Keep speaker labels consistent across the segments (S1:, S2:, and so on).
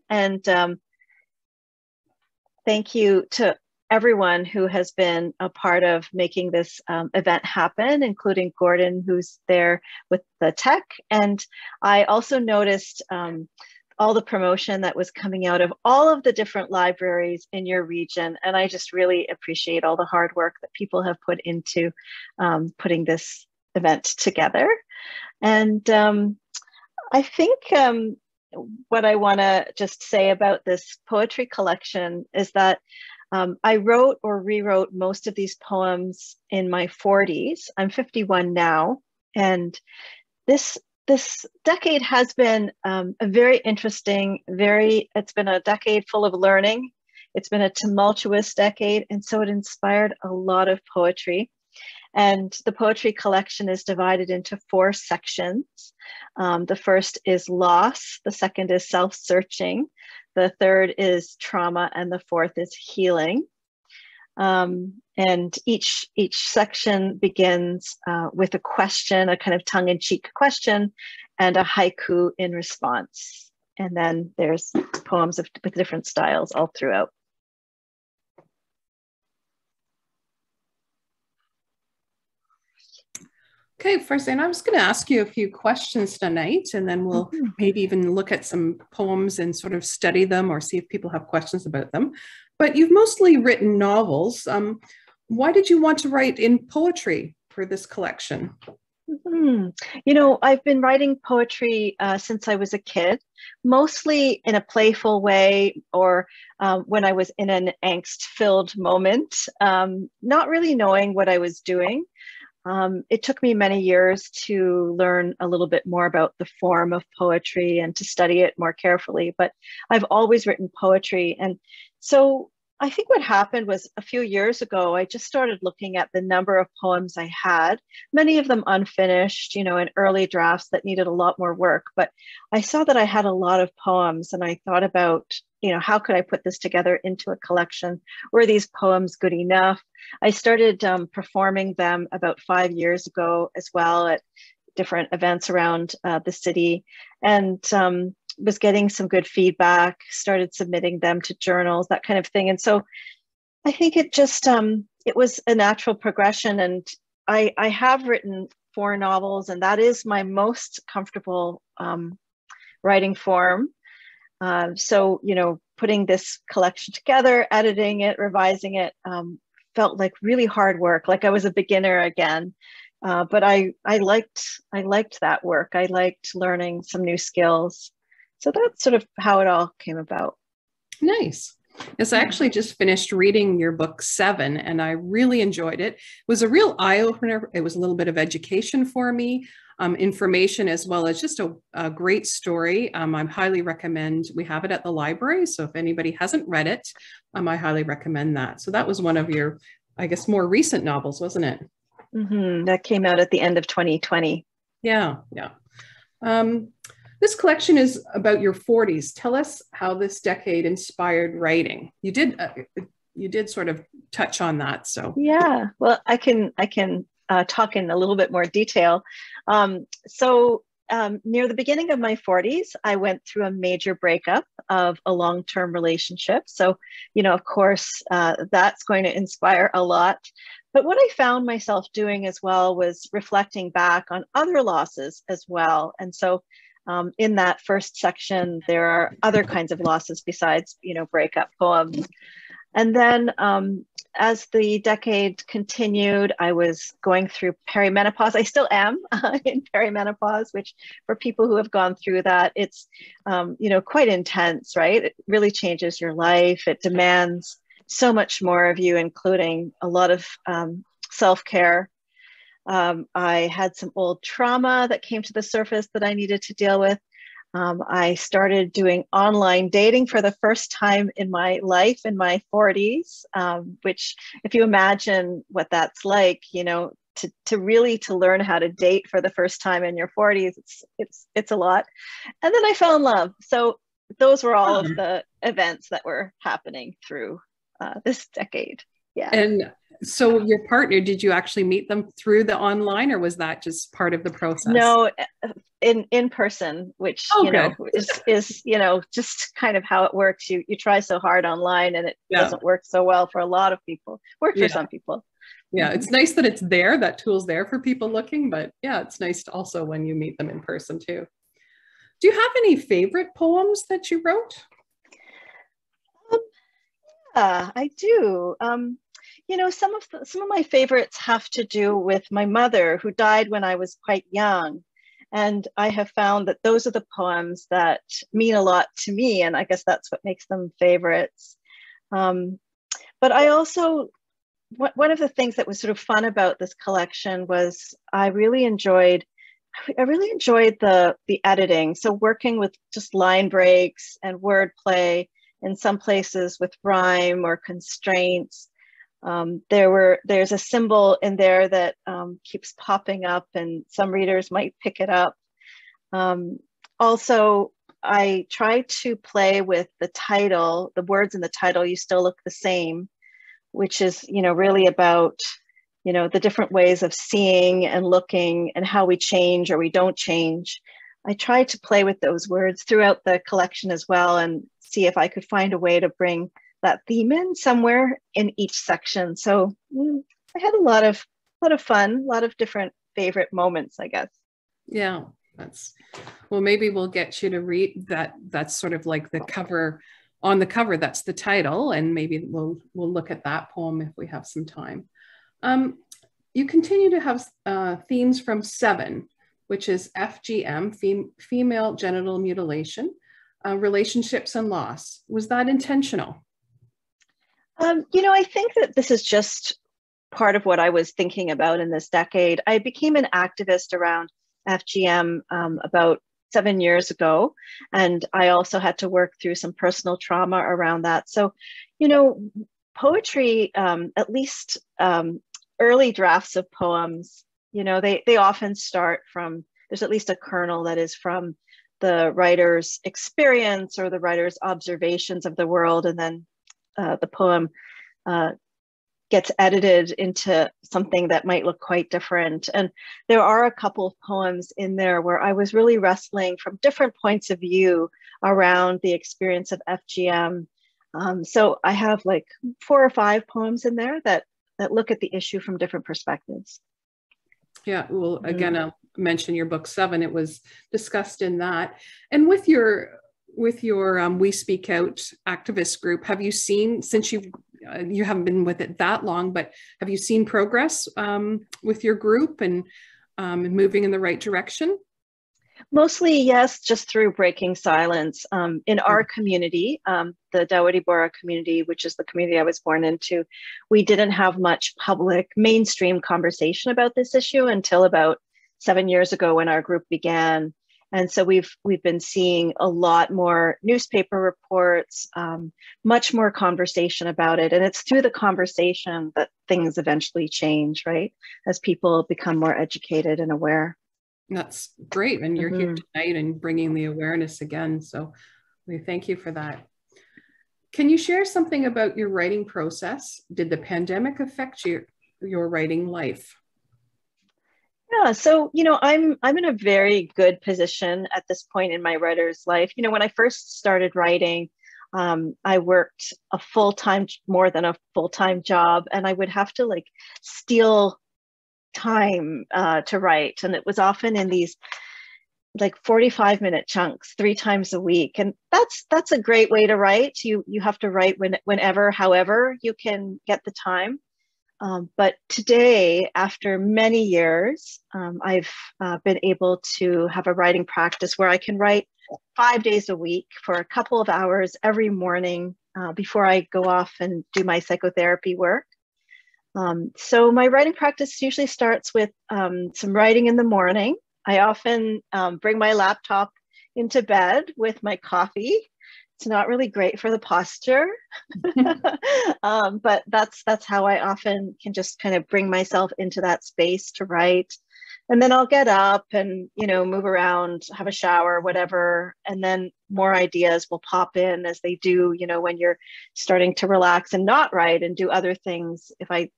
S1: And thank you to everyone who has been a part of making this event happen, including Gordon, who's there with the tech. And I also noticed all the promotion that was coming out of all of the different libraries in your region. And I just really appreciate all the hard work that people have put into putting this event together. And I think what I want to just say about this poetry collection is that I wrote or rewrote most of these poems in my 40s. I'm 51 now, and this decade has been a very interesting, it's been a decade full of learning. It's been a tumultuous decade, and so it inspired a lot of poetry. And the poetry collection is divided into 4 sections. The first is loss, the second is self-searching, the third is trauma, and the fourth is healing. And each section begins with a question, a kind of tongue-in-cheek question, and a haiku in response. And then there's poems with different styles all throughout.
S2: Okay, Farzana, I was going to ask you a few questions tonight, and then we'll maybe even look at some poems and sort of study them or see if people have questions about them. But you've mostly written novels. Why did you want to write in poetry for this collection?
S1: You know, I've been writing poetry since I was a kid, mostly in a playful way or when I was in an angst-filled moment, not really knowing what I was doing. It took me many years to learn a little bit more about the form of poetry and to study it more carefully, but I've always written poetry. And so I think what happened was a few years ago, I just started looking at the number of poems I had, many of them unfinished, you know, in early drafts that needed a lot more work. But I saw that I had a lot of poems and I thought about, you know, how could I put this together into a collection? Were these poems good enough? I started performing them about 5 years ago as well at different events around the city. And was getting some good feedback, started submitting them to journals, that kind of thing. And so I think it just, it was a natural progression. And I have written 4 novels, and that is my most comfortable writing form. So, you know, putting this collection together, editing it, revising it, felt like really hard work, like I was a beginner again. But I liked that work. I liked learning some new skills. So that's sort of how it all came about.
S2: Nice. Yes, I actually just finished reading your book 7, and I really enjoyed it. It was a real eye-opener. It was a little bit of education for me, information, as well as just a great story. I highly recommend, we have it at the library, so if anybody hasn't read it, I highly recommend that. So that was one of your, I guess, more recent novels, wasn't it?
S1: That came out at the end of 2020.
S2: Yeah. This collection is about your 40s. Tell us how this decade inspired writing. You did sort of touch on that. So
S1: yeah, well, I can talk in a little bit more detail. Near the beginning of my 40s, I went through a major breakup of a long-term relationship. So, you know, of course, that's going to inspire a lot. But what I found myself doing as well was reflecting back on other losses as well. And so in that first section, there are other kinds of losses besides, you know, breakup poems. And then as the decade continued, I was going through perimenopause. I still am in perimenopause, which for people who have gone through that, it's, you know, quite intense, right? It really changes your life. It demands so much more of you, including a lot of self-care. I had some old trauma that came to the surface that I needed to deal with. I started doing online dating for the first time in my life in my 40s, which if you imagine what that's like, you know, to really learn how to date for the first time in your 40s, it's a lot. And then I fell in love. So those were all of the events that were happening through this decade. Yeah.
S2: And so your partner, did you actually meet them through the online, or was that just part of the process?
S1: No, in person, which,
S2: Oh, good.
S1: is, just kind of how it works. You try so hard online and it
S2: Yeah.
S1: doesn't work so well for a lot of people. Work for
S2: Yeah.
S1: some people.
S2: Yeah. It's nice that it's there, that tool's there for people looking, but yeah, it's nice to also when you meet them in person too. Do you have any favorite poems that you wrote?
S1: I do. Some of my favorites have to do with my mother, who died when I was quite young. And I have found that those are the poems that mean a lot to me. And I guess that's what makes them favorites. But I also, one of the things that was sort of fun about this collection was I really enjoyed the editing. So working with just line breaks and wordplay, in some places with rhyme or constraints. There's a symbol in there that keeps popping up, and some readers might pick it up. Also, I try to play with the title, the words in the title, "You Still Look the Same," which is, really about, the different ways of seeing and looking and how we change or we don't change. I try to play with those words throughout the collection as well, and see if I could find a way to bring that theme in somewhere in each section. So I had a lot of fun, a lot of different favorite moments, I guess.
S2: Yeah, well, maybe we'll get you to read that. That's sort of like the cover. On the cover, that's the title, and maybe we'll look at that poem if we have some time. You continue to have themes from 7, which is FGM, female genital mutilation, relationships and loss. Was that intentional?
S1: I think that this is just part of what I was thinking about in this decade. I became an activist around FGM about 7 years ago, and I also had to work through some personal trauma around that. So, poetry, at least early drafts of poems, they often start from, there's at least a kernel that is from the writer's experience or the writer's observations of the world, and then the poem gets edited into something that might look quite different. And there are a couple of poems in there where I was really wrestling from different points of view around the experience of FGM. So I have like 4 or 5 poems in there that look at the issue from different perspectives.
S2: Yeah, well, again, I'll mention your book 7. It was discussed in that. And with your We Speak Out activist group, have you seen, since you haven't been with it that long, but have you seen progress with your group and moving in the right direction?
S1: Mostly, yes, just through breaking silence. In our community, the Dawoodi Bora community, which is the community I was born into, we didn't have much public mainstream conversation about this issue until about 7 years ago when our group began. And so we've been seeing a lot more newspaper reports, much more conversation about it. And it's through the conversation that things eventually change, right? As people become more educated and aware.
S2: That's great. And you're here tonight and bringing the awareness again. So we thank you for that. Can you share something about your writing process? Did the pandemic affect your writing life?
S1: Yeah, so I'm in a very good position at this point in my writer's life. When I first started writing, I worked more than a full-time job, and I would have to like steal time to write, and it was often in these like 45-minute chunks 3 times a week, and that's a great way to write. You have to write whenever, however you can get the time. But today, after many years, I've been able to have a writing practice where I can write 5 days a week for a couple of hours every morning before I go off and do my psychotherapy work. So my writing practice usually starts with some writing in the morning. I often bring my laptop into bed with my coffee. It's not really great for the posture, but that's how I often can just kind of bring myself into that space to write. And then I'll get up and, move around, have a shower, whatever. And then more ideas will pop in as they do, when you're starting to relax and not write and do other things. If I,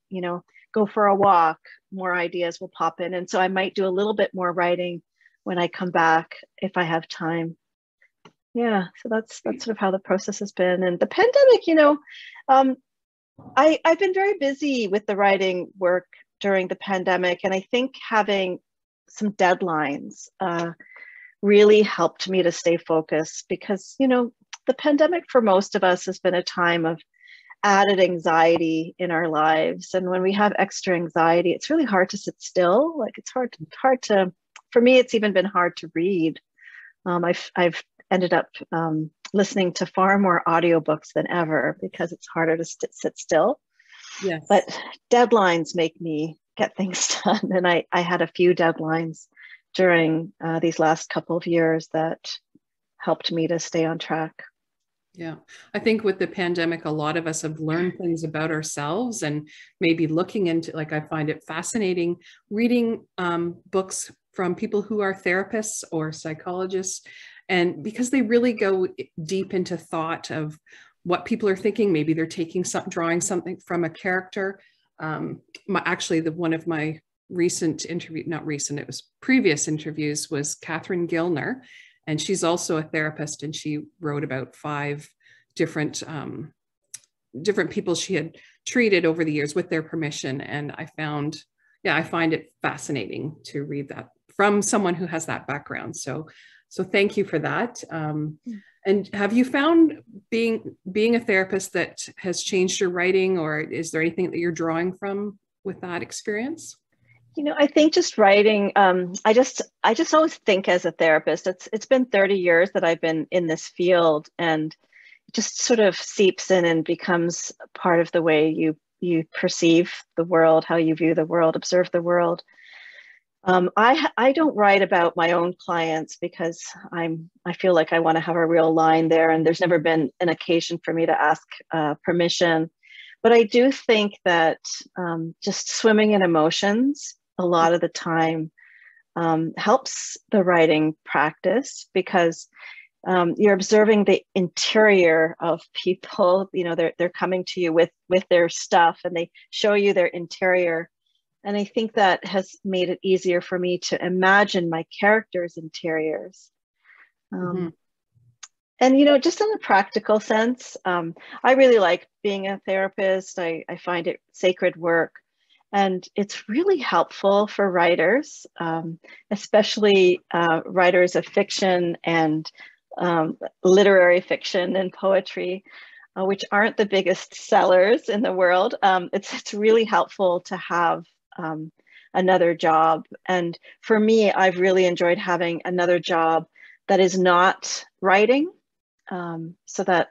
S1: go for a walk, more ideas will pop in. And so I might do a little bit more writing when I come back if I have time. Yeah, so that's sort of how the process has been. And the pandemic, I've been very busy with the writing work during the pandemic, and I think having some deadlines really helped me to stay focused because, the pandemic for most of us has been a time of added anxiety in our lives. And when we have extra anxiety, it's really hard to sit still. Like it's hard to, for me, it's even been hard to read. I've ended up listening to far more audiobooks than ever because it's harder to sit still.
S2: Yes.
S1: But deadlines make me get things done. And I had a few deadlines during these last couple of years that helped me to stay on track.
S2: Yeah, I think with the pandemic, a lot of us have learned things about ourselves and maybe looking into, like, I find it fascinating reading books from people who are therapists or psychologists, and because they really go deep into thought of what people are thinking. Maybe they're drawing something from a character. One of my recent interview, not recent, it was previous interviews, was Catherine Gilner. And she's also a therapist, and she wrote about 5 different people she had treated over the years with their permission. And I find it fascinating to read that from someone who has that background. So thank you for that. And have you found being a therapist that has changed your writing, or is there anything that you're drawing from with that experience?
S1: I think just writing, I just always think as a therapist, it's been 30 years that I've been in this field, and it just sort of seeps in and becomes part of the way you perceive the world, how you view the world, observe the world. I don't write about my own clients because I feel like I want to have a real line there, and there's never been an occasion for me to ask permission. But I do think that just swimming in emotions a lot of the time helps the writing practice because you're observing the interior of people. They're coming to you with their stuff, and they show you their interior. And I think that has made it easier for me to imagine my characters' interiors. And, just in a practical sense, I really like being a therapist. I find it sacred work. And it's really helpful for writers, especially writers of fiction and literary fiction and poetry, which aren't the biggest sellers in the world. It's really helpful to have another job. And for me, I've really enjoyed having another job that is not writing, so that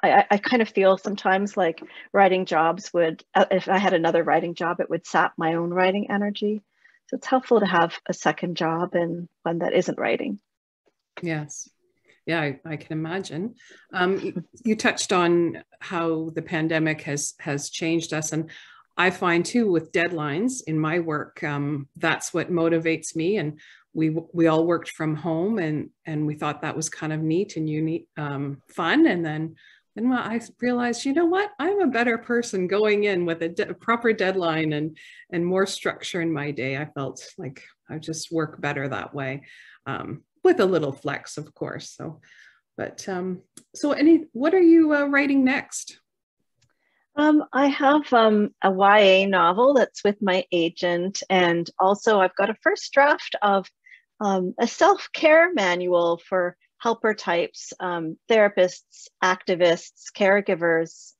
S1: I kind of feel sometimes like writing jobs would, if I had another writing job, it would sap my own writing energy. So it's helpful to have a second job and one that isn't writing.
S2: Yes. Yeah, I can imagine. You touched on how the pandemic has changed us. And I find too, with deadlines in my work, that's what motivates me. And we all worked from home, and we thought that was kind of neat and unique, fun. And then I realized, you know what, I'm a better person going in with a proper deadline and more structure in my day. I felt like I just work better that way, with a little flex, of course. So, but what are you writing next?
S1: I have a YA novel that's with my agent, and also I've got a first draft of a self-care manual for helper types, therapists, activists, caregivers.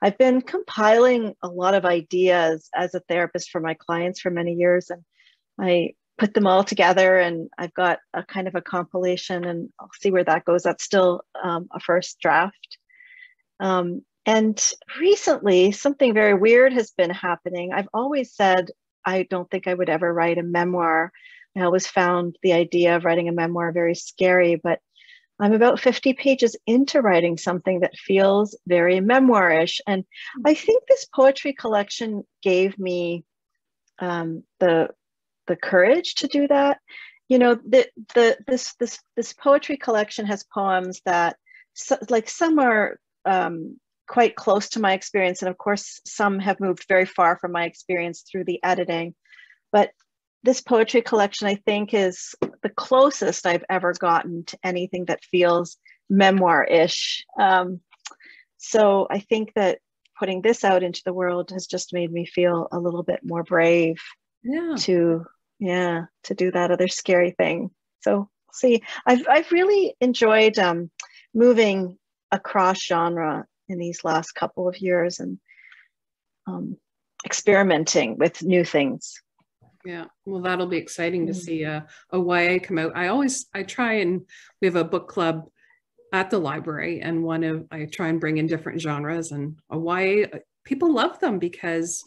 S1: I've been compiling a lot of ideas as a therapist for my clients for many years, and I put them all together, and I've got a kind of a compilation, and I'll see where that goes. That's still a first draft. And recently, something very weird has been happening. I've always said I don't think I would ever write a memoir. I always found the idea of writing a memoir very scary, but I'm about 50 pages into writing something that feels very memoirish. And I think this poetry collection gave me the the courage to do that. You know, this poetry collection has poems that like some are quite close to my experience, and of course some have moved very far from my experience through the editing. But this poetry collection, I think, is the closest I've ever gotten to anything that feels memoir-ish. So I think that putting this out into the world has just made me feel a little bit more brave to do that other scary thing. So see, I've really enjoyed moving across genre in these last couple of years, and experimenting with new things.
S2: Yeah, well, that'll be exciting to see a YA come out. I try, and we have a book club at the library, and I try and bring in different genres, and a YA, people love them because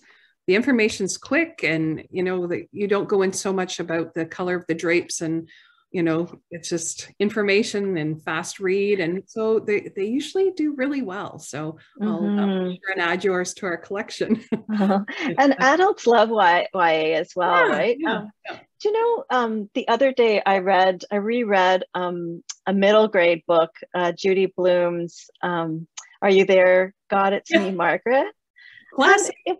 S2: the information's quick, and you know that you don't go in so much about the color of the drapes, and you know, it's just information and fast read, and so they usually do really well. So I'll be sure and add yours to our collection.
S1: And adults love YA as well, right?
S2: Yeah.
S1: Do you know, the other day I reread a middle grade book, Judy Blume's Are You There, God, It's Me, Margaret. Classic. And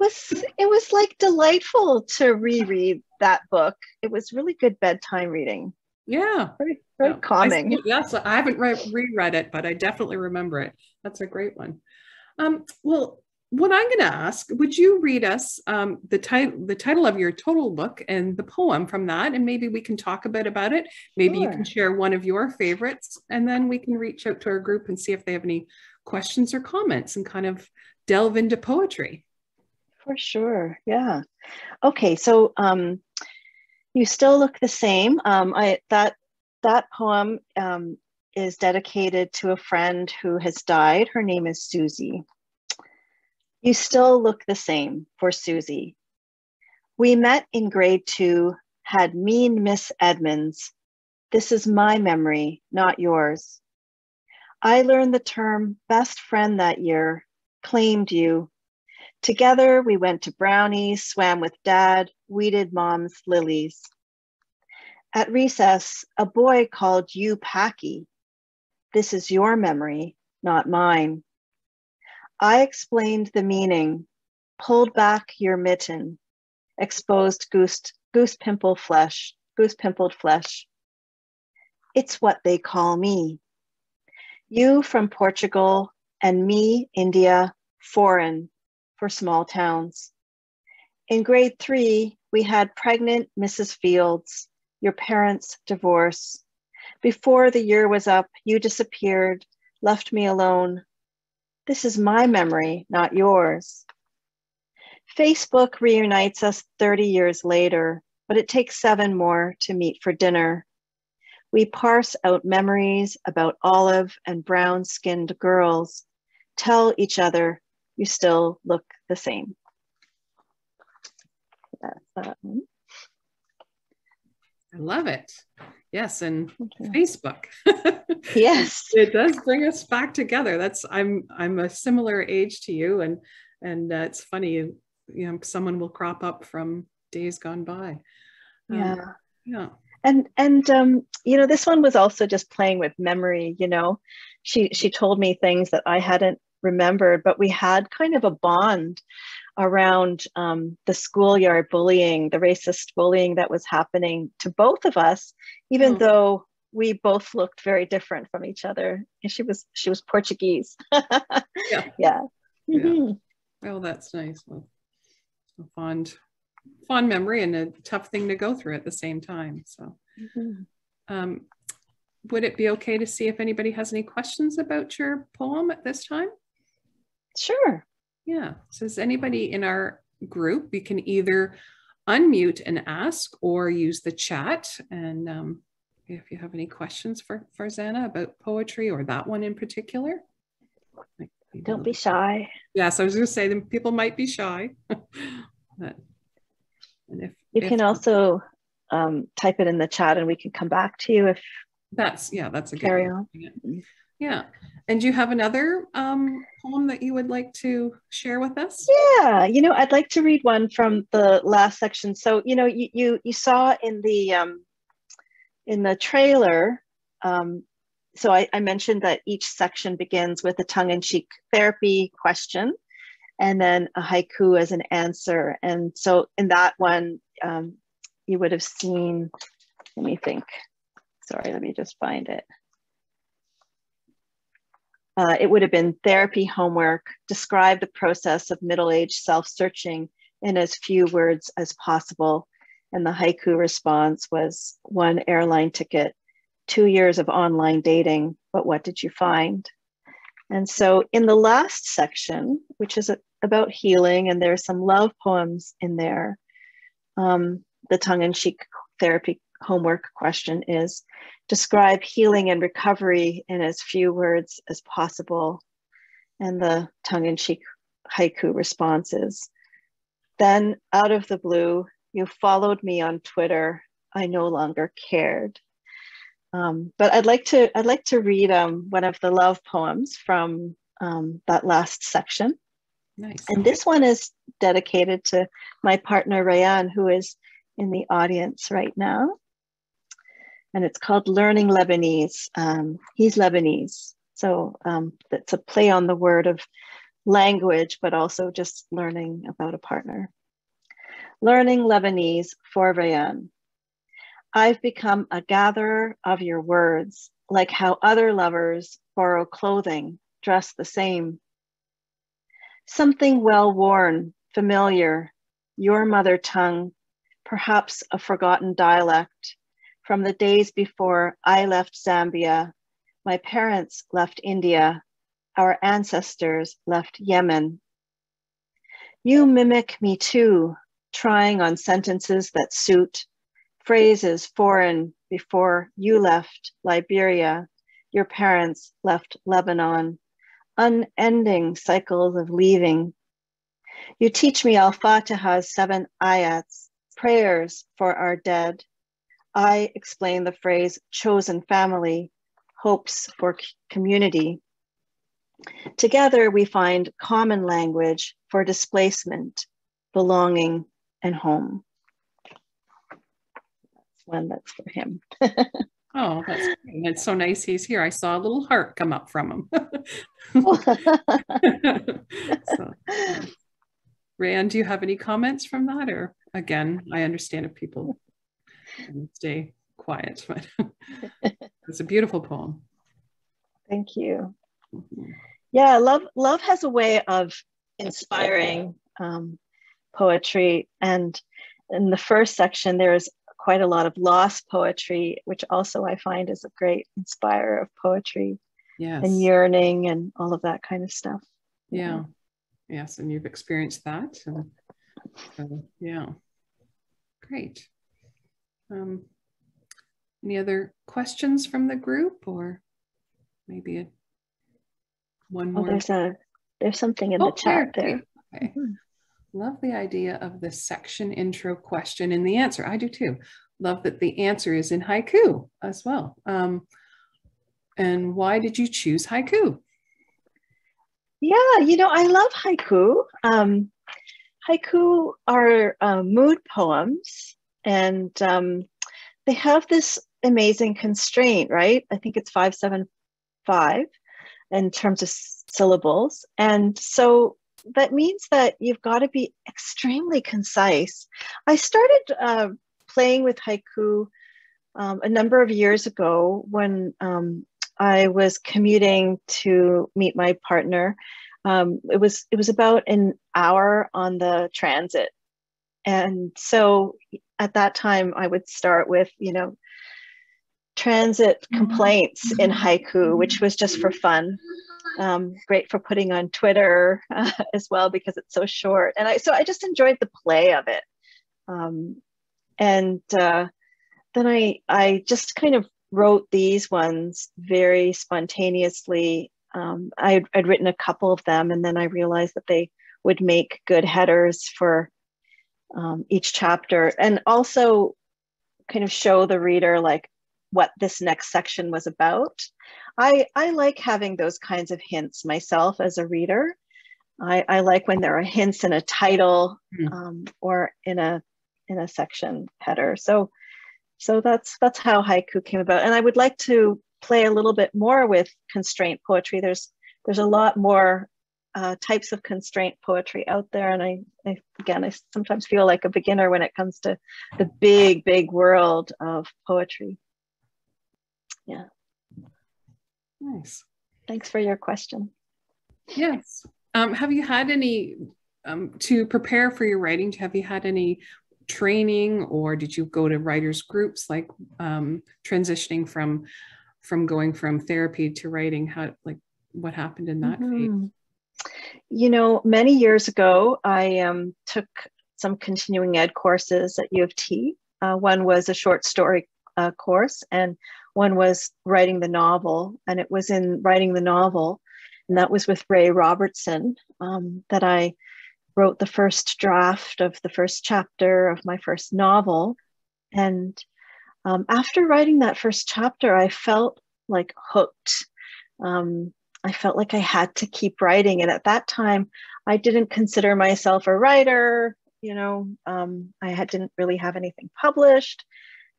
S1: it was like delightful to reread that book. It was really good bedtime reading.
S2: Yeah,
S1: very calming.
S2: Yes, I haven't reread it, but I definitely remember it. That's a great one. Well, what I'm going to ask, would you read us the title of your total book and the poem from that, and maybe we can talk a bit about it. Maybe you can share one of your favorites, and then we can reach out to our group and see if they have any questions or comments, and kind of delve into poetry.
S1: For sure, yeah. Okay, so You Still Look the Same. That poem is dedicated to a friend who has died. Her name is Susie. You still look the same for Susie. We met in grade 2, had mean Miss Edmonds. This is my memory, not yours. I learned the term best friend that year, claimed you. Together we went to Brownies, swam with Dad, weeded Mom's lilies. At recess, a boy called you Packy. This is your memory, not mine. I explained the meaning, pulled back your mitten, exposed goose pimpled flesh. It's what they call me. You from Portugal and me, India, foreign for small towns. In grade 3, we had pregnant Mrs. Fields, your parents' divorce. Before the year was up, you disappeared, left me alone. This is my memory, not yours. Facebook reunites us 30 years later, but it takes 7 more to meet for dinner. We parse out memories about olive and brown-skinned girls, tell each other, you still look the same. That's that one.
S2: I love it. Yes, and Facebook.
S1: Yes,
S2: it does bring us back together. I'm a similar age to you, and it's funny, you know, someone will crop up from days gone by.
S1: Yeah.
S2: And
S1: you know, this one was also just playing with memory. You know, she told me things that I hadn't remembered, but we had kind of a bond around the schoolyard bullying, the racist bullying that was happening to both of us, even though we both looked very different from each other. And she was Portuguese. Yeah.
S2: Oh, that's nice. Well, a fond memory and a tough thing to go through at the same time. So would it be okay to see if anybody has any questions about your poem at this time?
S1: Sure.
S2: Yeah. So is anybody in our group, you can either unmute and ask or use the chat. And if you have any questions for Farzana about poetry or that one in particular.
S1: Don't be shy.
S2: Yes, I was going to say that people might be shy. But, and
S1: you can also type it in the chat and we can come back to you if
S2: that's a good
S1: carry on.
S2: Yeah. And do you have another poem that you would like to share with us?
S1: Yeah, I'd like to read one from the last section. So, you saw in the trailer, so I mentioned that each section begins with a tongue-in-cheek therapy question and then a haiku as an answer. And so in that one, you would have seen, let me think. Sorry, let me just find it. It would have been therapy homework. Describe the process of middle-aged self-searching in as few words as possible. And the haiku response was 1 airline ticket, 2 years of online dating, but what did you find? And so in the last section, which is about healing, and there's some love poems in there, the tongue-in-cheek therapy homework question is, describe healing and recovery in as few words as possible. And the tongue-in-cheek haiku response is, then out of the blue, you followed me on Twitter. I no longer cared. But I'd like to read one of the love poems from that last section.
S2: Nice.
S1: And this one is dedicated to my partner, Rayan, who is in the audience right now. And it's called Learning Lebanese. He's Lebanese. So it's a play on the word of language, but also just learning about a partner. Learning Lebanese for Rayan. I've become a gatherer of your words, like how other lovers borrow clothing, dress the same. Something well worn, familiar, your mother tongue, perhaps a forgotten dialect, from the days before I left Zambia, my parents left India, our ancestors left Yemen. You mimic me too, trying on sentences that suit, phrases foreign before you left Liberia, your parents left Lebanon, unending cycles of leaving. You teach me Al-Fatiha's 7 ayats, prayers for our dead. I explain the phrase chosen family, hopes for community. Together we find common language for displacement, belonging, and home. That's one that's for him.
S2: Oh, that's great. It's so nice he's here. I saw a little heart come up from him. So, Rand, do you have any comments from that? Or again, I understand if people stay quiet, but it's a beautiful poem.
S1: Thank you. Yeah, love has a way of inspiring poetry. And in the first section, there's quite a lot of lost poetry, which also I find is a great inspirer of poetry. Yes. And yearning and all of that kind of stuff.
S2: Yeah. Yes, and you've experienced that. So, yeah. Great. Any other questions from the group, or maybe one more?
S1: There's something in the chat there.
S2: Okay. Love the idea of the section intro question and the answer. I do too. Love that the answer is in haiku as well. And why did you choose haiku?
S1: Yeah, I love haiku. Haiku are mood poems, and they have this amazing constraint, right? I think it's 575 in terms of syllables. And so that means that you've got to be extremely concise. I started playing with haiku a number of years ago when I was commuting to meet my partner. It was about an hour on the transit. And so at that time I would start with, transit complaints in haiku, which was just for fun. Great for putting on Twitter as well, because it's so short. And so I just enjoyed the play of it. Then I just kind of wrote these ones very spontaneously. I'd written a couple of them, and then I realized that they would make good headers for each chapter, and also kind of show the reader like what this next section was about. I like having those kinds of hints myself as a reader. I like when there are hints in a title or in a section header. So that's how haiku came about. And I would like to play a little bit more with constraint poetry. There's a lot more types of constraint poetry out there. And I sometimes feel like a beginner when it comes to the big world of poetry. Yeah.
S2: Nice.
S1: Thanks for your question.
S2: Yes. Have you had any, to prepare for your writing, have you had any training, or did you go to writers groups, like transitioning from going from therapy to writing? How, like, what happened in that phase?
S1: You know, many years ago, I took some continuing ed courses at U of T. One was a short story course, and one was writing the novel. And it was in writing the novel, and that was with Ray Robertson, that I wrote the first draft of the first chapter of my first novel. And after writing that first chapter, I felt like hooked. I felt like I had to keep writing. And at that time, I didn't consider myself a writer. You know, I didn't really have anything published.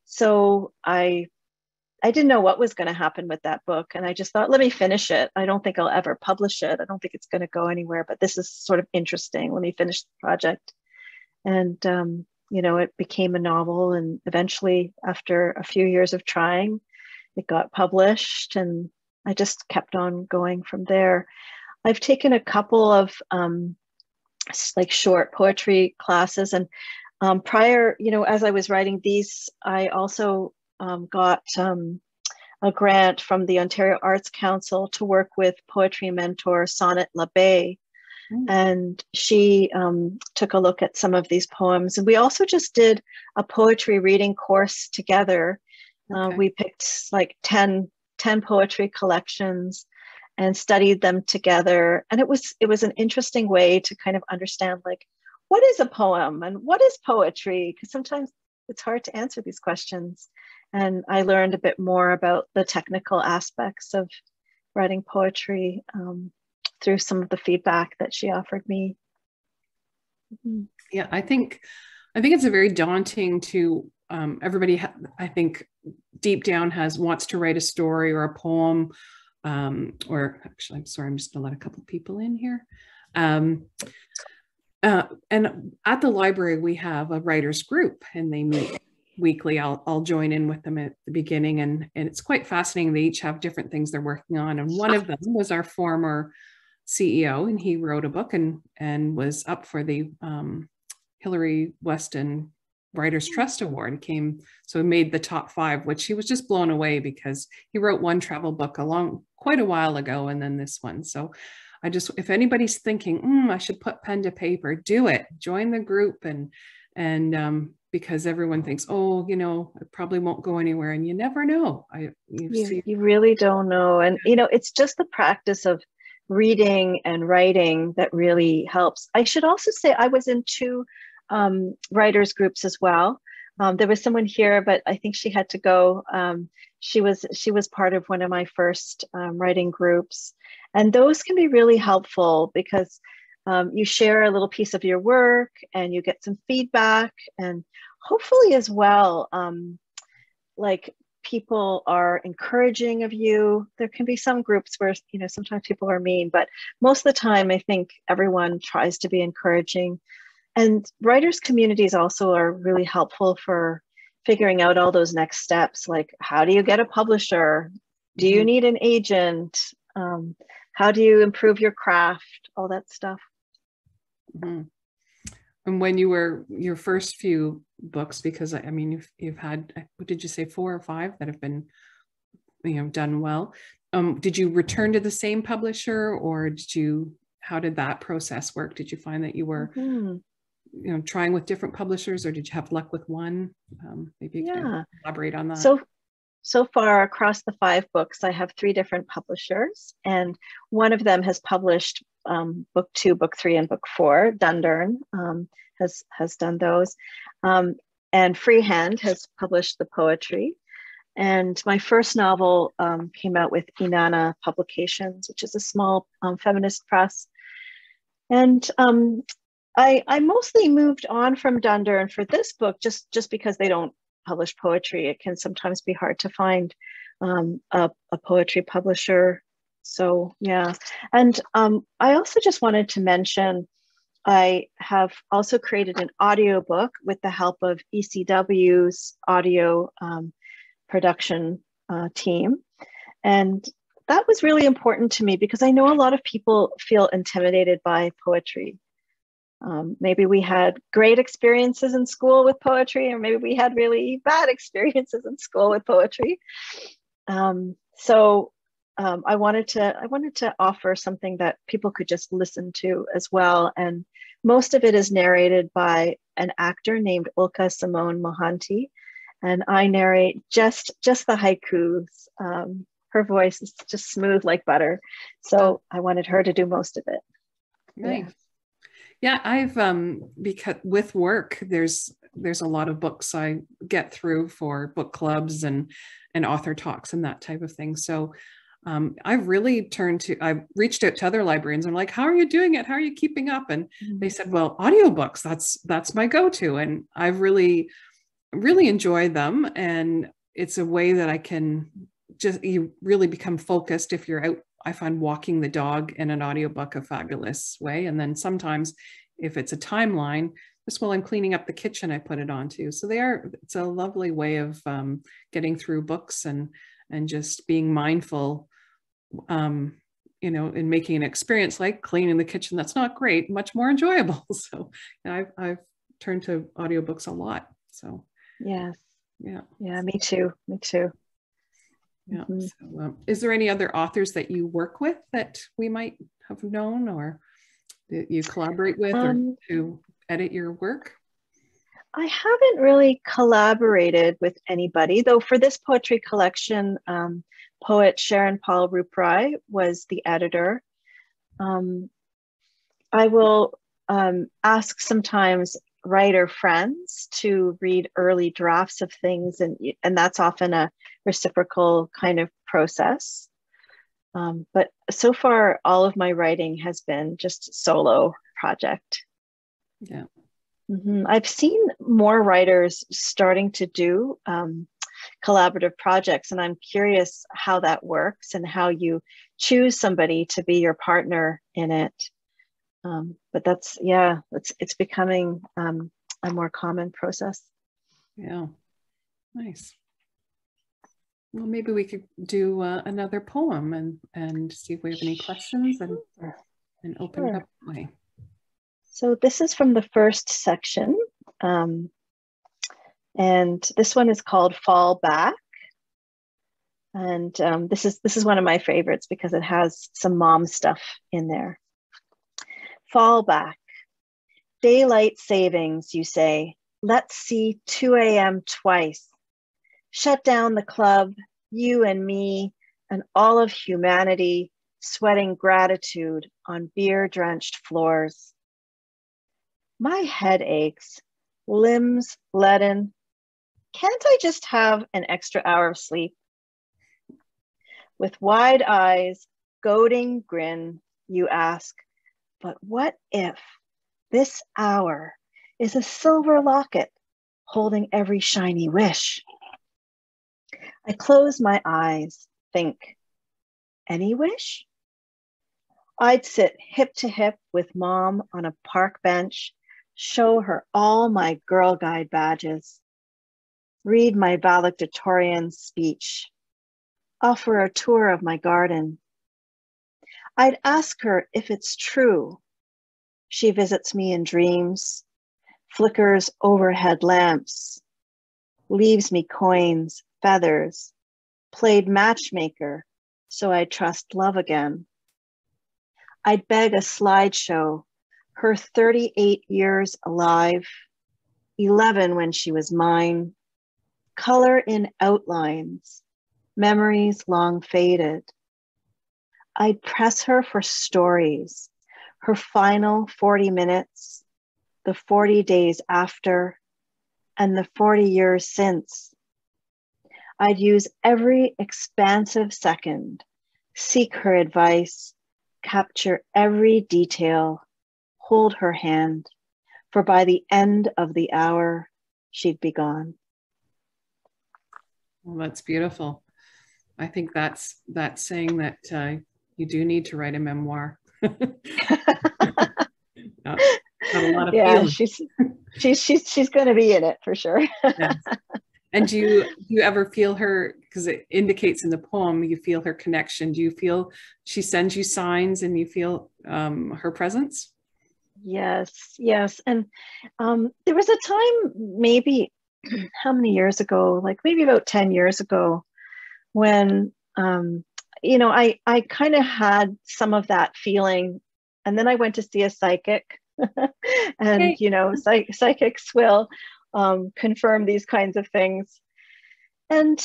S1: So I didn't know what was going to happen with that book. And I just thought, let me finish it. I don't think I'll ever publish it. I don't think it's going to go anywhere, but this is sort of interesting. Let me finish the project. And, you know, it became a novel. And eventually, after a few years of trying, it got published, and I just kept on going from there. I've taken a couple of like short poetry classes, and prior, you know, as I was writing these, I also got a grant from the Ontario Arts Council to work with poetry mentor Sonnet LaBay. And she took a look at some of these poems. And we also just did a poetry reading course together. Okay. We picked like 10 poetry collections and studied them together. And it was an interesting way to kind of understand, like, what is a poem and what is poetry? Because sometimes it's hard to answer these questions. And I learned a bit more about the technical aspects of writing poetry through some of the feedback that she offered me.
S2: Yeah, I think it's a very daunting to everybody. I think deep down wants to write a story or a poem, or actually, I'm sorry, I'm just gonna let a couple of people in here. And at the library, we have a writers group, and they meet weekly. I'll join in with them at the beginning, and it's quite fascinating. They each have different things they're working on, and one of them was our former CEO, and he wrote a book and was up for the Hillary Weston Writers Trust Award. So he made the top 5, which he was just blown away because he wrote one travel book quite a while ago, and then this one. So if anybody's thinking, I should put pen to paper, do it. Join the group, and because everyone thinks, oh, you know, it probably won't go anywhere, and you never know. You
S1: really don't know. And, you know, it's just the practice of reading and writing that really helps. I should also say I was in 2 writers groups as well. There was someone here, but I think she had to go. She was part of one of my first writing groups, and those can be really helpful because you share a little piece of your work and you get some feedback, and hopefully as well, like, people are encouraging of you. There can be some groups where, you know, sometimes people are mean, but most of the time, I think everyone tries to be encouraging. And writers' communities also are really helpful for figuring out all those next steps, like, how do you get a publisher? Do you need an agent? How do you improve your craft? All that stuff.
S2: And when you were your first few books, because I mean, you've had, what did you say, 4 or 5 that have been, you know, done well. Did you return to the same publisher, or how did that process work? Did you find that you were, you know, trying with different publishers, or did you have luck with one? Maybe you can elaborate on that.
S1: So far across the 5 books, I have 3 different publishers, and one of them has published book 2, book 3, and book 4. Dundurn has done those, and Freehand has published the poetry. And my first novel came out with Inanna Publications, which is a small feminist press. And I mostly moved on from Dunder, and for this book, just because they don't publish poetry, it can sometimes be hard to find a poetry publisher. So yeah, and I also just wanted to mention I have also created an audiobook with the help of ECW's audio production team. And that was really important to me because I know a lot of people feel intimidated by poetry. Maybe we had great experiences in school with poetry, or maybe we had really bad experiences in school with poetry. I wanted to offer something that people could just listen to as well. And most of it is narrated by an actor named Ulka Simone Mohanty, and I narrate just the haikus. Her voice is just smooth like butter, so I wanted her to do most of it.
S2: Nice. Yeah, I've because with work, there's a lot of books I get through for book clubs and author talks and that type of thing. So I've reached out to other librarians. I'm like, how are you doing it? How are you keeping up? And they said, well, audiobooks, that's my go-to. And I've really enjoyed them. And it's a way that I can you really become focused if you're out. I find walking the dog in an audiobook a fabulous way. And then sometimes if it's a timeline, just while I'm cleaning up the kitchen, I put it on too. So it's a lovely way of getting through books and just being mindful, in making an experience like cleaning the kitchen that's not great, much more enjoyable. So I've turned to audiobooks a lot. So
S1: yes.
S2: Yeah,
S1: me too.
S2: Yeah. So, is there any other authors that you work with that we might have known or that you collaborate with or to edit your work?
S1: I haven't really collaborated with anybody, though for this poetry collection, poet Sharon Paul Ruprai was the editor. I will ask sometimes writer friends to read early drafts of things, and that's often a reciprocal kind of process. But so far, all of my writing has been just solo project.
S2: Yeah.
S1: I've seen more writers starting to do collaborative projects, and I'm curious how that works and how you choose somebody to be your partner in it. But it's becoming a more common process.
S2: Yeah, nice. Well, maybe we could do another poem and see if we have any questions and open it up that way. So
S1: this is from the first section, and this one is called Fall Back. And this is one of my favorites because it has some mom stuff in there. Fall back. Daylight savings, you say. Let's see 2 a.m. twice. Shut down the club, you and me, and all of humanity sweating gratitude on beer-drenched floors. My head aches, limbs leaden. Can't I just have an extra hour of sleep? With wide eyes, goading grin, you ask, but what if this hour is a silver locket holding every shiny wish? I close my eyes, think, any wish? I'd sit hip to hip with mom on a park bench, show her all my Girl Guide badges, read my valedictorian speech, offer a tour of my garden. I'd ask her if it's true. She visits me in dreams, flickers overhead lamps, leaves me coins, feathers, played matchmaker so I'd trust love again. I'd beg a slideshow, her 38 years alive, 11 when she was mine, color in outlines, memories long faded. I'd press her for stories, her final 40 minutes, the 40 days after, and the 40 years since. I'd use every expansive second, seek her advice, capture every detail, hold her hand, for by the end of the hour, she'd be gone.
S2: Well, that's beautiful. I think that's saying that you do need to write a memoir. Got a lot of
S1: Yeah,
S2: feeling.
S1: she's going to be in it for sure.
S2: Yes. And do you ever feel her, because it indicates in the poem, you feel her connection? Do you feel she sends you signs and you feel her presence?
S1: Yes, yes. And there was a time, maybe how many years ago, like maybe about 10 years ago, when, I kind of had some of that feeling. And then I went to see a psychic. And,
S2: Okay.
S1: psychics will confirm these kinds of things. And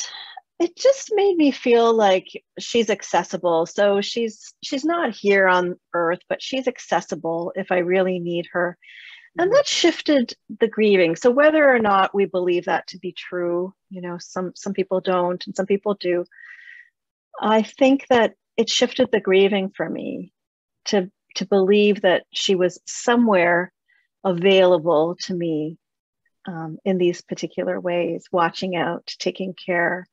S1: it just made me feel like she's accessible. So she's not here on earth, but she's accessible if I really need her. And that shifted the grieving. So whether or not we believe that to be true, some people don't and some people do. I think that it shifted the grieving for me to believe that she was somewhere available to me in these particular ways, watching out, taking care.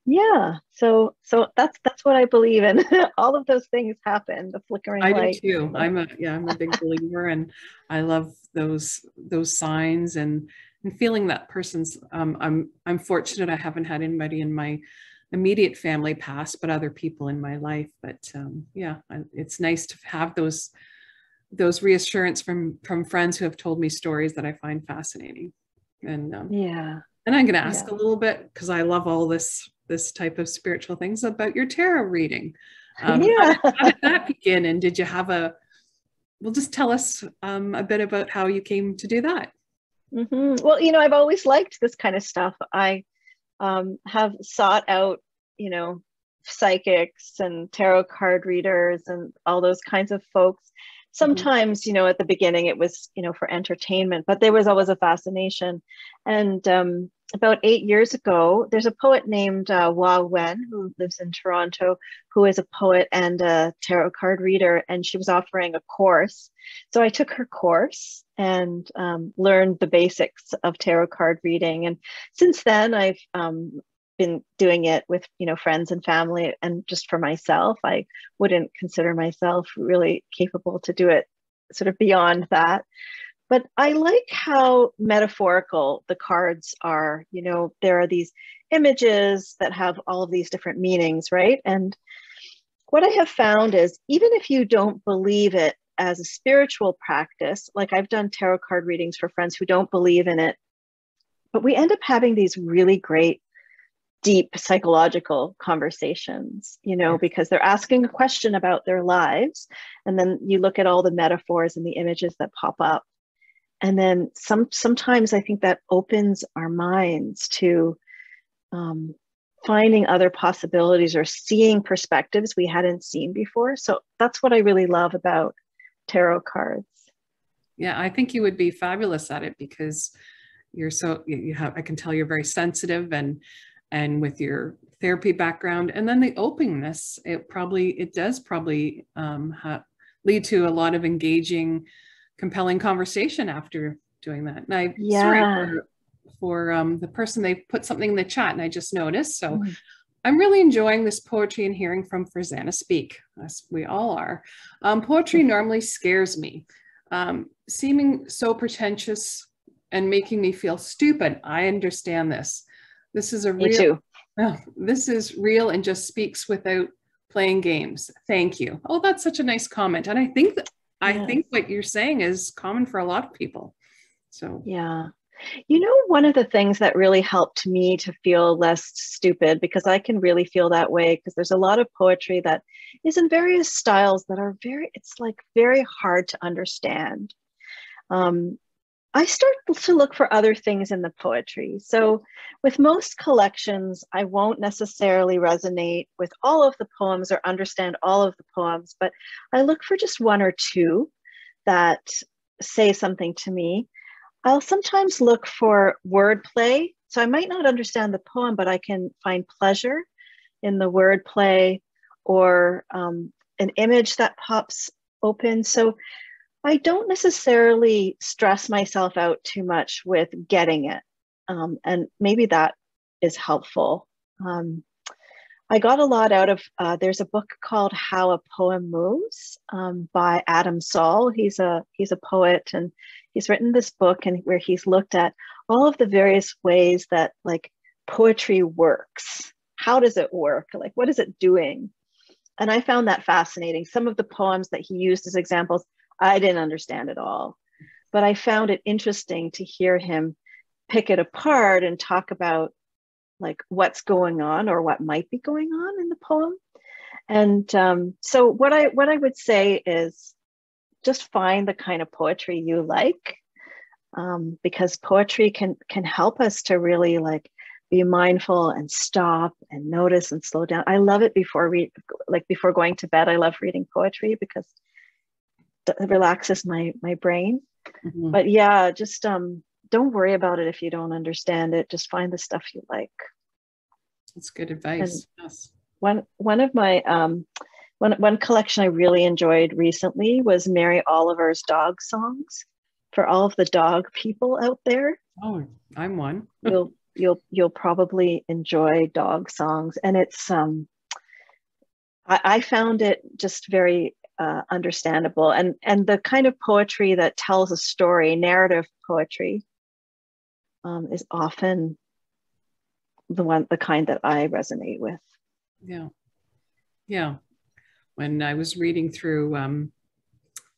S1: Yeah, so that's what I believe in. All of those things happen. The flickering
S2: I
S1: light.
S2: do too. I'm a big believer, and I love those signs and feeling that person's. I'm fortunate. I haven't had anybody in my immediate family pass, but other people in my life. But it's nice to have those reassurance from friends who have told me stories that I find fascinating. And and I'm going to ask a little bit, because I love all this type of spiritual things, about your tarot reading. How did that begin? And did you have well, just tell us a bit about how you came to do that.
S1: Mm-hmm. Well, I've always liked this kind of stuff. I have sought out, psychics and tarot card readers and all those kinds of folks. Sometimes, at the beginning it was, for entertainment, but there was always a fascination. And about 8 years ago, there's a poet named Hua Wen, who lives in Toronto, who is a poet and a tarot card reader, and she was offering a course. So I took her course and learned the basics of tarot card reading. And since then, I've been doing it with, friends and family, and just for myself. I wouldn't consider myself really capable to do it sort of beyond that. But I like how metaphorical the cards are. There are these images that have all of these different meanings, right? And what I have found is, even if you don't believe it as a spiritual practice, like I've done tarot card readings for friends who don't believe in it, but we end up having these really great, deep psychological conversations, because they're asking a question about their lives. And then you look at all the metaphors and the images that pop up. And then sometimes I think that opens our minds to finding other possibilities or seeing perspectives we hadn't seen before. So that's what I really love about tarot cards.
S2: Yeah, I think you would be fabulous at it, because I can tell you're very sensitive, and with your therapy background, and then the openness, it does probably lead to a lot of engaging, compelling conversation after doing that. And sorry for the person, they put something in the chat and I just noticed. So I'm really enjoying this poetry and hearing from Farzana speak, as we all are. Poetry normally scares me, seeming so pretentious and making me feel stupid. I understand this. This is
S1: Me too.
S2: This is real and just speaks without playing games. Thank you. Oh, that's such a nice comment. And I think what you're saying is common for a lot of people. So
S1: yeah. One of the things that really helped me to feel less stupid, because I can really feel that way, because there's a lot of poetry that is in various styles that are very hard to understand. I start to look for other things in the poetry. So with most collections, I won't necessarily resonate with all of the poems or understand all of the poems, but I look for just one or two that say something to me. I'll sometimes look for wordplay So I might not understand the poem, but I can find pleasure in the wordplay or an image that pops open. So I don't necessarily stress myself out too much with getting it. And maybe that is helpful. I got a lot out of, there's a book called How a Poem Moves by Adam Saul. He's a poet, and he's written this book and where he's looked at all of the various ways that like poetry works. How does it work? Like, what is it doing? And I found that fascinating. Some of the poems that he used as examples, I didn't understand at all, but I found it interesting to hear him pick it apart and talk about like what's going on or what might be going on in the poem. And so what I would say is just find the kind of poetry you like, because poetry can help us to really like be mindful and stop and notice and slow down. I love it before going to bed. I love reading poetry because it relaxes my brain. Mm-hmm. But yeah, just don't worry about it if you don't understand it. Just find the stuff you like.
S2: That's good advice. And yes.
S1: One of my one collection I really enjoyed recently was Mary Oliver's dog songs. For all of the dog people out there.
S2: Oh, I'm one.
S1: you'll probably enjoy dog songs, and it's I found it just very understandable, and the kind of poetry that tells a story, narrative poetry, is often the kind that I resonate with.
S2: Yeah. When I was reading through,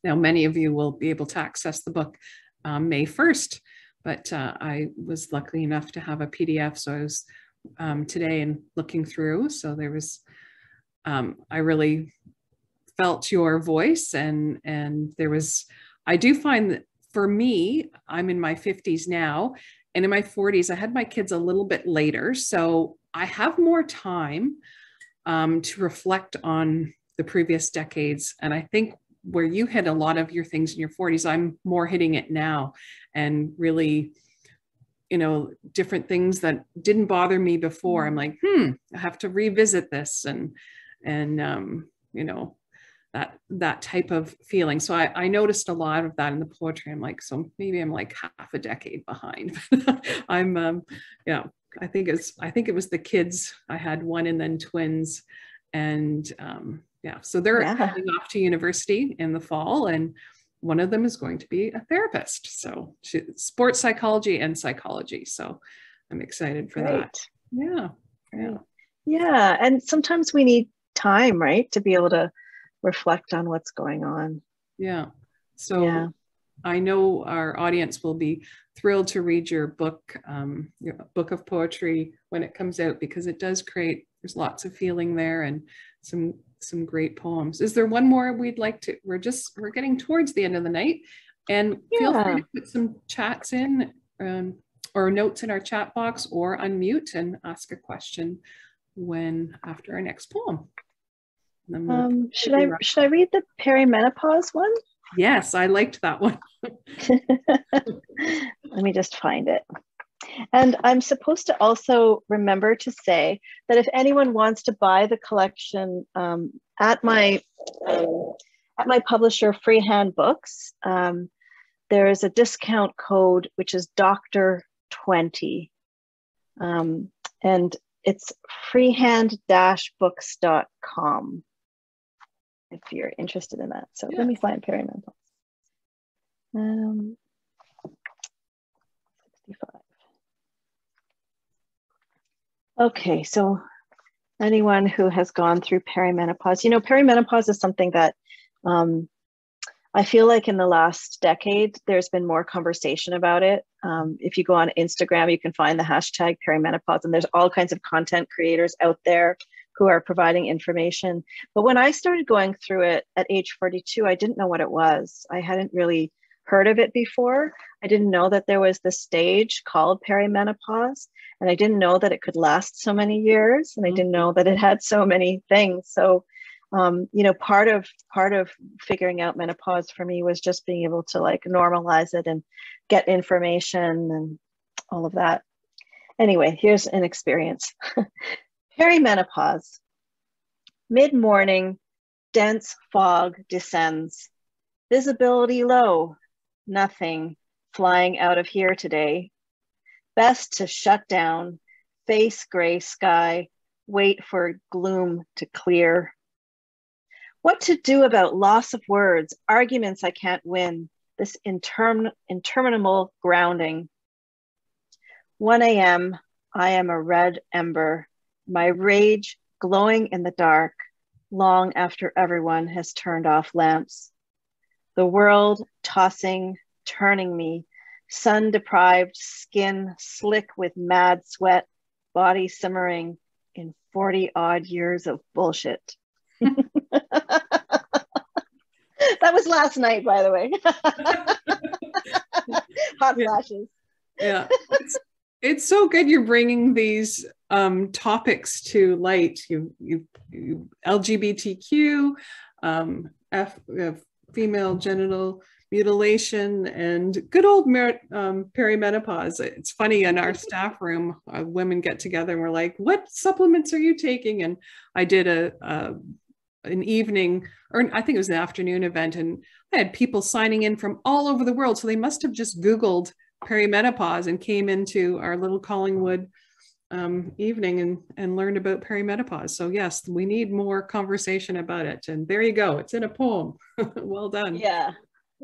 S2: now many of you will be able to access the book May 1st, but I was lucky enough to have a PDF, so I was today and looking through. So there was, I really felt your voice, and there was, I do find that for me, I'm in my 50s now, and in my 40s, I had my kids a little bit later. So I have more time to reflect on the previous decades. And I think where you hit a lot of your things in your 40s, I'm more hitting it now, and really, you know, different things that didn't bother me before. I'm like, I have to revisit this, and you know, that type of feeling. So I noticed a lot of that in the poetry. I'm like, so maybe I'm like half a decade behind. I'm yeah, I think it was the kids. I had one and then twins, and yeah, so they're heading off to university in the fall, and one of them is going to be a therapist. So sports psychology and psychology. So I'm excited for that.
S1: Yeah. And sometimes we need time, right, to be able to reflect on what's going on.
S2: Yeah. So I know our audience will be thrilled to read your book of poetry when it comes out, because it does create, there's lots of feeling there and some great poems. Is there one more we'd like to, we're getting towards the end of the night, and feel free to put some chats in or notes in our chat box, or unmute and ask a question after our next poem.
S1: Should I read the perimenopause one?
S2: Yes, I liked that one.
S1: Let me just find it. And I'm supposed to also remember to say that if anyone wants to buy the collection at my publisher, Freehand Books, there is a discount code, which is Doctor 20. And it's freehand-books.com. if you're interested in that. So let me find perimenopause. 65. Okay, so anyone who has gone through perimenopause, you know, perimenopause is something that I feel like in the last decade, there's been more conversation about it. If you go on Instagram, you can find the hashtag perimenopause, and there's all kinds of content creators out there who are providing information. But when I started going through it at age 42, I didn't know what it was. I hadn't really heard of it before. I didn't know that there was this stage called perimenopause, and I didn't know that it could last so many years, and I didn't know that it had so many things. So, you know, part of figuring out menopause for me was just being able to like normalize it and get information and all of that. Anyway, here's an experience. Perimenopause. Mid-morning, dense fog descends. Visibility low. Nothing flying out of here today. Best to shut down, face gray sky, wait for gloom to clear. What to do about loss of words, arguments I can't win, this interminable grounding. 1 a.m., I am a red ember, my rage glowing in the dark, long after everyone has turned off lamps. The world tossing, turning me, sun-deprived, skin slick with mad sweat, body simmering in 40-odd years of bullshit. That was last night, by the way. Hot flashes.
S2: Yeah. It's so good you're bringing these topics to light. You LGBTQ, female genital mutilation, and good old perimenopause. It's funny, in our staff room, women get together and we're like, what supplements are you taking? And I did an evening, or I think it was an afternoon event, and I had people signing in from all over the world. So they must have just Googled perimenopause and came into our little Collingwood evening and learned about perimenopause. So yes, we need more conversation about it. And there you go. It's in a poem. Well done.
S1: Yeah.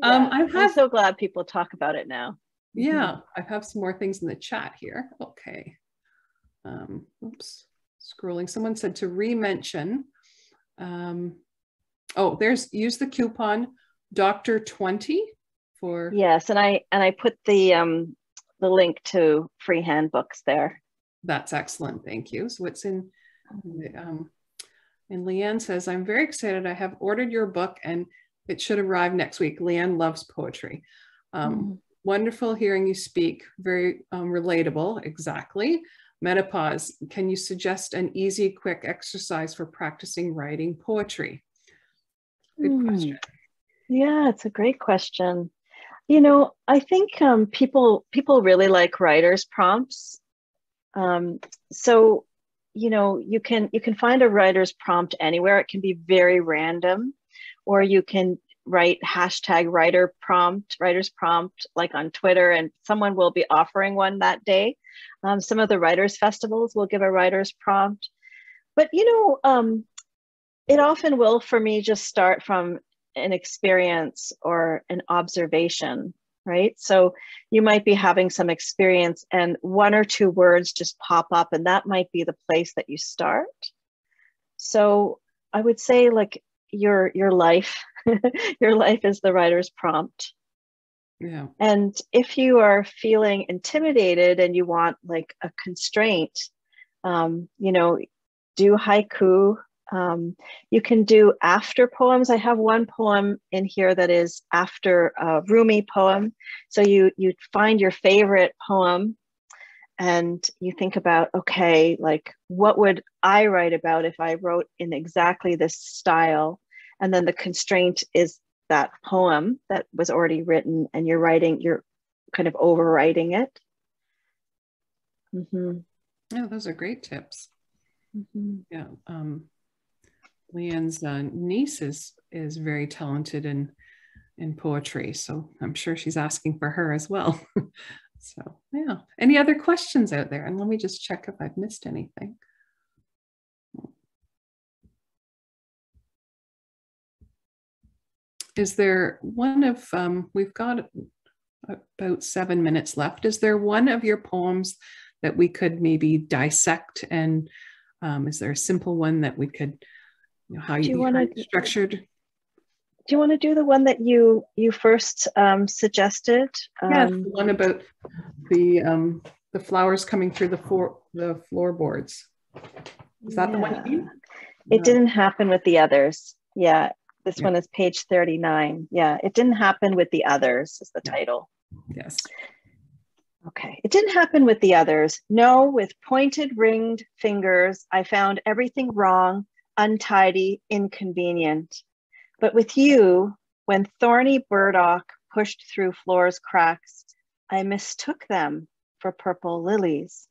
S2: I'm
S1: so glad people talk about it now.
S2: Yeah, I have some more things in the chat here. Okay. Oops, scrolling. Someone said to re-mention. Oh, use the coupon Doctor 20 for. Yes,
S1: and I put the link to freehand books there.
S2: That's excellent. Thank you. So it's in. And Leanne says, I'm very excited. I have ordered your book and it should arrive next week. Leanne loves poetry. Wonderful hearing you speak. Very relatable. Exactly. Menopause. Can you suggest an easy, quick exercise for practicing writing poetry? Good question.
S1: Yeah, it's a great question. You know, I think people really like writer's prompts. So, you know, you can find a writer's prompt anywhere. It can be very random, or you can write hashtag writer's prompt, like on Twitter, and someone will be offering one that day. Some of the writers' festivals will give a writer's prompt, but you know, it often will, for me, just start from an experience or an observation, right? So you might be having some experience and one or two words just pop up, and that might be the place that you start. So I would say, like, your life, your life is the writer's prompt.
S2: Yeah.
S1: And if you are feeling intimidated and you want like a constraint, you know, do haiku. You can do after poems. I have one poem in here that is after a Rumi poem. So you find your favorite poem and you think about, okay, like, what would I write about if I wrote in exactly this style? And then the constraint is that poem that was already written, and you're kind of overwriting it.
S2: Yeah, those are great tips. Yeah. Leanne's niece is very talented in poetry, so I'm sure she's asking for her as well. So yeah. Any other questions out there? And let me just check if I've missed anything. Is there one of, we've got about 7 minutes left. Is there one of your poems that we could maybe dissect? And is there a simple one that we could, you know, how you structured?
S1: Do you want to do the one that you first suggested?
S2: Yeah, the one about the flowers coming through the floorboards. Is that the one you mean?
S1: It didn't happen with the others. Yeah, this one is page 39. Yeah, it didn't happen with the others is the title.
S2: Yes.
S1: Okay, it didn't happen with the others. No, with pointed ringed fingers, I found everything wrong, untidy, inconvenient. But with you, when thorny burdock pushed through floor's cracks, I mistook them for purple lilies.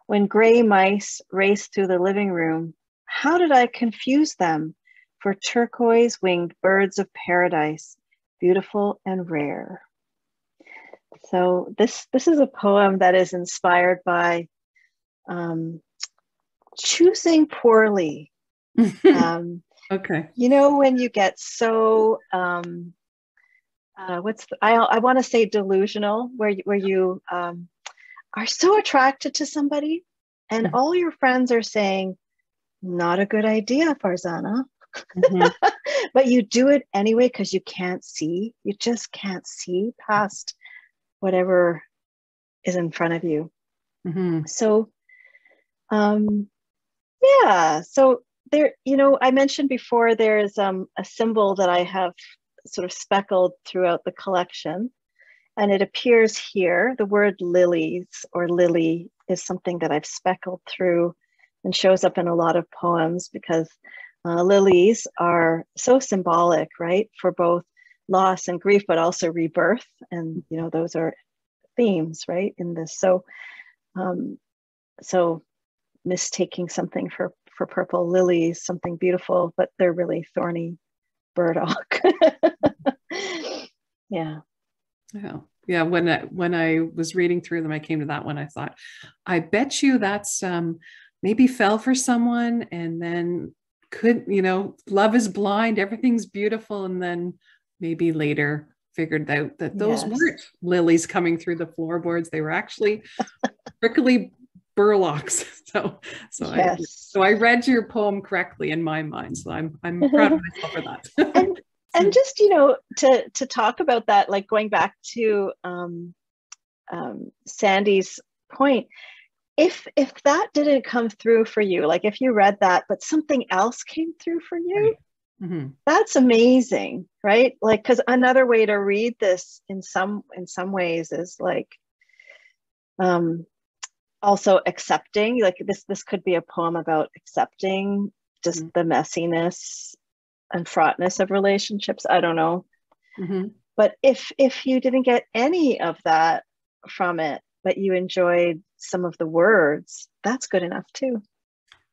S1: When gray mice raced through the living room, how did I confuse them for turquoise-winged birds of paradise, beautiful and rare? So this is a poem that is inspired by choosing poorly.
S2: Okay.
S1: You know, when you get so I want to say delusional, where you are so attracted to somebody, and all your friends are saying, "Not a good idea, Farzana," but you do it anyway because you can't see. You just can't see past whatever is in front of you. So, yeah. So there, you know, I mentioned before there's a symbol that I have sort of speckled throughout the collection, and it appears here. The word lilies or lily is something that I've speckled through and shows up in a lot of poems because lilies are so symbolic, right? For both loss and grief, but also rebirth. And, you know, those are themes, right? In this. So, so mistaking something for purple lilies, something beautiful, but they're really thorny burdock. Yeah.
S2: Yeah. When I was reading through them, I came to that one. I thought, I bet you that's maybe fell for someone and then could, you know, love is blind, everything's beautiful, and then maybe later figured out that those weren't lilies coming through the floorboards. They were actually prickly burlocks. So I read your poem correctly in my mind. So I'm proud of myself for that.
S1: And just, you know, to talk about that, like going back to Sandy's point, if that didn't come through for you, like if you read that, but something else came through for you, that's amazing, right? Like, because another way to read this in some ways is like also accepting, like this could be a poem about accepting just the messiness and fraughtness of relationships. I don't know. But if you didn't get any of that from it, but you enjoyed some of the words, that's good enough too.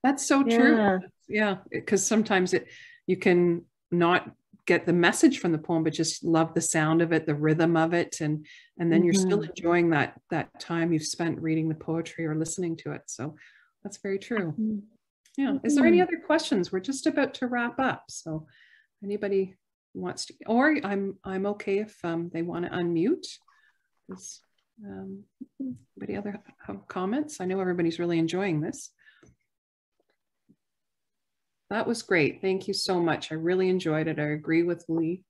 S2: That's so true. Yeah, because sometimes you can not get the message from the poem, but just love the sound of it, the rhythm of it, and then you're still enjoying that time you've spent reading the poetry or listening to it. So that's very true. Yeah. Is there any other questions? We're just about to wrap up. So anybody wants to, or I'm okay if they want to unmute. Anybody other have comments? I know everybody's really enjoying this. That was great. Thank you so much. I really enjoyed it. I agree with Lee.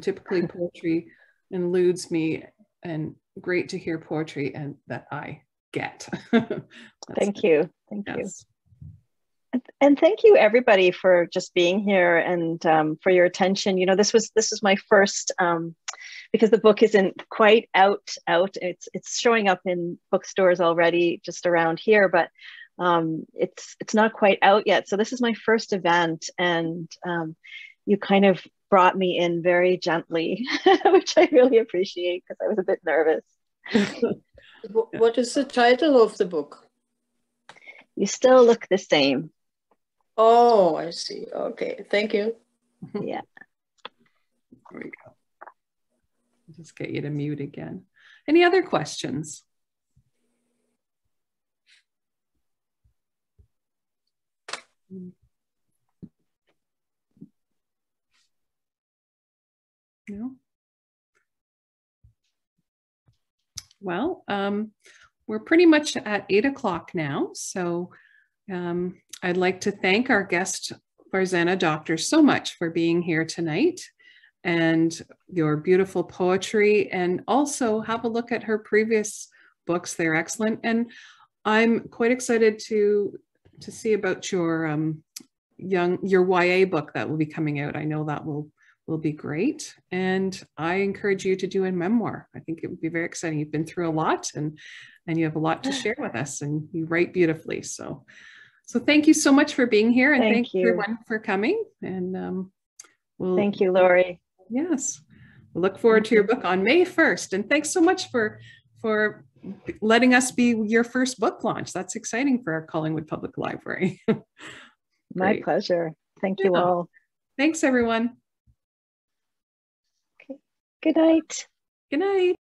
S2: Typically poetry eludes me, and great to hear poetry and that I get.
S1: Thank you. Thank you. And thank you everybody for just being here and for your attention. You know, this was my first, because the book isn't quite out. It's showing up in bookstores already just around here, but it's not quite out yet. So this is my first event, and you kind of brought me in very gently, which I really appreciate because I was a bit nervous.
S3: What is the title of the book?
S1: You Still Look the Same.
S3: Oh, I see. Okay, thank you.
S1: Yeah.
S2: There we go. I'll just get you to mute again. Any other questions? No? Well, we're pretty much at 8 o'clock now. So I'd like to thank our guest, Farzana Doctor, so much for being here tonight and your beautiful poetry, and also have a look at her previous books. They're excellent. And I'm quite excited to see about your YA book that will be coming out. I know that will be great. And I encourage you to do a memoir. I think it would be very exciting. You've been through a lot and you have a lot to share with us, and you write beautifully. So thank you so much for being here, and thank you everyone for coming. And
S1: thank you, Lori.
S2: Yes. We'll look forward to your book on May 1st. And thanks so much for letting us be your first book launch. That's exciting for our Collingwood Public Library.
S1: My pleasure. Thank you all.
S2: Thanks, everyone.
S1: Okay. Good night.
S2: Good night.